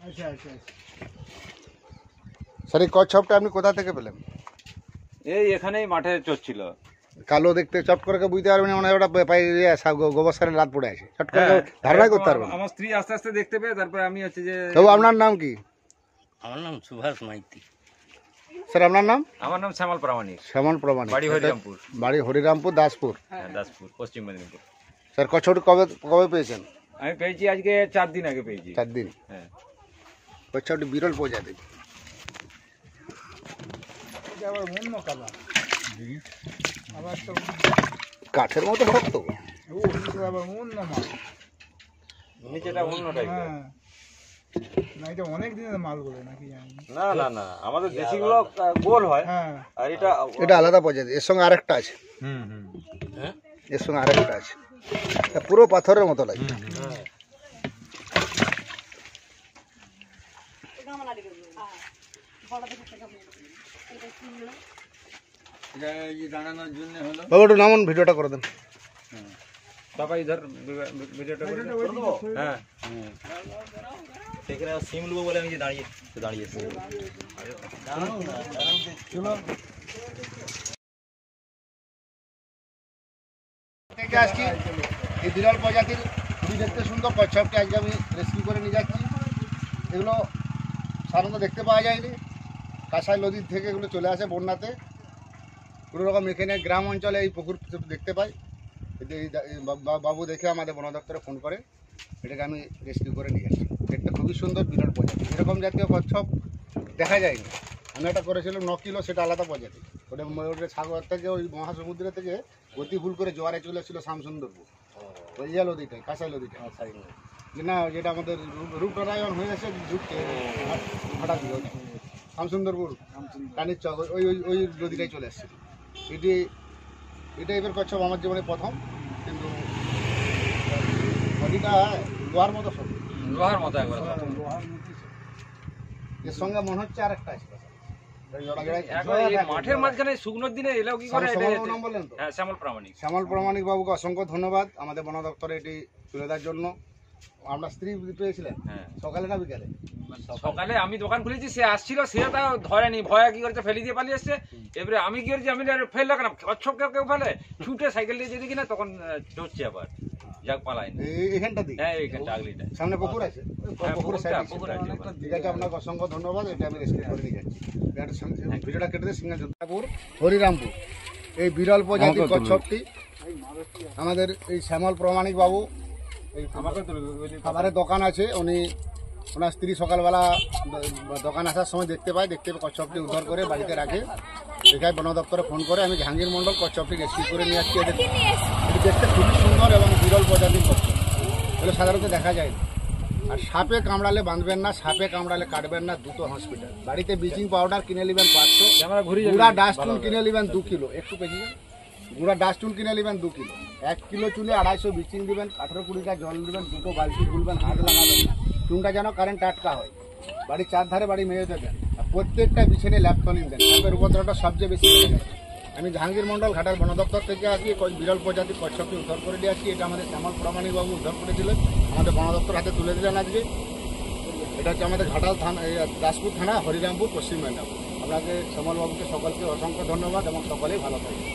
আচ্ছা আচ্ছা। স্যার এই কচ্ছপটা আপনি কোথা থেকে পেলেন? এই এখানেই মাঠে চড়ছিল। কালো দেখতে, চট করে বুঝতে পারবেন না, মানে ওটা গোবর সারের রাত পড়ে আছে, চট করে ধারণা করতে পারবেন। আমার স্ত্রী আস্তে আস্তে দেখতে পেয়ে তারপরে আমি হচ্ছে যে। তবু আপনার নাম কি? আমার নাম সুভাষ মাইতি। স্যার আপনার নাম? আমার নাম শ্যামল প্রামাণিক। শ্যামল প্রামাণিক, বাড়ি হরিরামপুর। বাড়ি হরিরামপুর, দাসপুর। হ্যাঁ, দাসপুর, পশ্চিম মেদিনীপুর। স্যার কচ্ছপটি কবে কবে পেয়েছেন? আমি পেয়েছি আজকে 4 দিন আগে পেয়েছি। 4 দিন? হ্যাঁ। কচ্ছপটি বিরল প্রজাতি। এটা আবার অন্য কালার, আবার তো কাঠের মতো শক্ত। ও এটা আবার অন্য মাল। নিচেটা অন্য টাইপের। হ্যাঁ, না এটা অনেক দিনের মালগুলো নাকি জানি না না না, আমাদের দেশিগুলো গোল হয়। হ্যাঁ, আর এটা আলাদা প্রজাতি। এর সঙ্গে আরেকটা আছে। হ্যাঁ, এর সঙ্গে আরেকটা আছে, এটা পুরো পাথরের মতো লাগে। বাবা একটু নামুন, ভিডিওটা করে দেন। বাবা ইধার ভিডিওটা করে দেবো। হ্যাঁ, সেখানে সিম নেবো বলে আমি যে দাঁড়িয়েছি। থেকে আসছি এই বিরল প্রজাতির খুবই দেখতে সুন্দর কচ্ছপটি আজকে আমি রেস্কিউ করে নিয়ে যাচ্ছি। এগুলো সাধারণত দেখতে পাওয়া যায়নি, কাঁসাই নদীর থেকে এগুলো চলে আসে বন্যাতে। কোনো রকম এখানে গ্রাম অঞ্চলে এই পুকুর দেখতে পাই। এই বাবু দেখে আমাদের বন দপ্তরে ফোন করে, এটাকে আমি রেস্কিউ করে নিয়ে যাচ্ছি। দেখতে খুবই সুন্দর বিরল প্রজাতি, এরকম জাতীয় কচ্ছপ দেখা যায়নি। আমি একটা করেছিলাম 9 কিলো, সেটা আলাদা প্রজাতি। ওটা সাগর থেকে, ওই মহাসমুদ্র থেকে গতি ভুল করে জোয়ারে চলে এসেছিলো শামসুন্দরপুর, ওই নদীটাই, কাঁসাই নদীটাই না, যেটা আমাদের রূপনারায়ণ হয়ে এসে ঢুকছে ভাটা দিয়ে শামসুন্দরপুর কানির চক, ওই ওই ওই নদীটাই চলে এসেছিল। এটা এবার কচ্ছপ আমার জীবনে প্রথম, কিন্তু নদীটা লোহার মতো সব, লোহার মতো একবার। এর সঙ্গে মনে হচ্ছে আরেকটা আছে মাঠের মাঝখানে শুকনোর দিনে এলাও কি করে? বললেন তো? হ্যাঁ, শ্যামল প্রামাণিক। শ্যামল প্রামাণিক বাবুকে অসংখ্য ধন্যবাদ আমাদের বন দপ্তরে এটি তুলে দেওয়ার জন্য। আপনার স্ত্রী পেয়েছিলেন? হ্যাঁ। সকালে না বিকালে? সকালে আমি দোকান খুলেছি, সে আসছিল, সে তাও ধরেনি, ভয়ে কি করেছে ফেলে দিয়ে পালিয়ে এসছে। এবারে আমি কি করেছি, আমি ফেললো কেন, কচ্ছপ কেউ ফেলে, ছুটে সাইকেল দিয়ে যেতে কিনা তখন চড়ছে আবার, যাক পালাইনি। এখানটা দিই? হ্যাঁ, এইখানটা আগলিটা সামনে পুকুর আছে, পুকুরের সাইডে। পুকুর ঠিক আছে, আপনাকে অসংখ্য ধন্যবাদ। এটা আমি রেস্কিউ করে নিয়ে যাচ্ছি। ভিডিওটা কেটে দিয়ে সিঙ্গাপুর হরিরামপুর এই বিরল প্রজাতির কচ্ছপটি আমাদের এই শ্যামল প্রামাণিক বাবু, এই খাবারের দোকান আছে, ওনার স্ত্রী সকালবেলা দোকান আসার সময় দেখতে পায় কচ্ছপটি উদ্ধার করে বাড়িতে রাখে। এখানে বন দপ্তরে ফোন করে আমি জাহাঙ্গীর মণ্ডল কচ্ছপটি রেস্কিউ করে নিয়ে আসছি। এটি দেখতে খুবই সুন্দর এবং বিরল প্রজাতির কচ্ছপ, এগুলো সাধারণত দেখা যায় না। আর সাপে কামড়ালে বাঁধবেন না, সাপে কামড়ালে কাটবেন না, দ্রুত হসপিটাল। বাড়িতে ব্লিচিং পাউডার কিনে নেবেন 500, গুঁড়া ডাস্টবিন কিনে নেবেন 2 কিলো, একটু পেছিয়ে গুঁড়া ডাস্টবিন কিনে নেবেন 2 কিলো, 1 কিলো চুলে 250 ব্লিচিং দেবেন, 18-20টা জল দেবেন, 2 বালতি গুলবেন, হাত লাগাবেন, চুনটা যেন কারেন্ট টাটকা হয়। বাড়ির চারধারে বাড়ি মেয়ে দেবেন, আর প্রত্যেকটা বিছানে ল্যাপটনিন দেন। সাপের উপদ্রবটা সবচেয়ে বেশি বেড়ে গেছে। আমি জাহাঙ্গীর মণ্ডল ঘাটাল বন দপ্তর থেকে আসি, বিরল প্রজাতির কচ্ছপটি উদ্ধার করে দিয়ে আসছি। এটা আমাদের শ্যামল প্রামাণিক বাবু উদ্ধার করেছিলেন, আমাদের বন দপ্তর হাতে তুলে দিলেন আজকে। এটা হচ্ছে আমাদের ঘাটাল থানা, দাসপুর থানা, হরিরামপুর, পশ্চিম মেদিনীপুর। আপনাকে শ্যামল বাবুকে সকলকে অসংখ্য ধন্যবাদ এবং সকলেই ভালো থাকবে।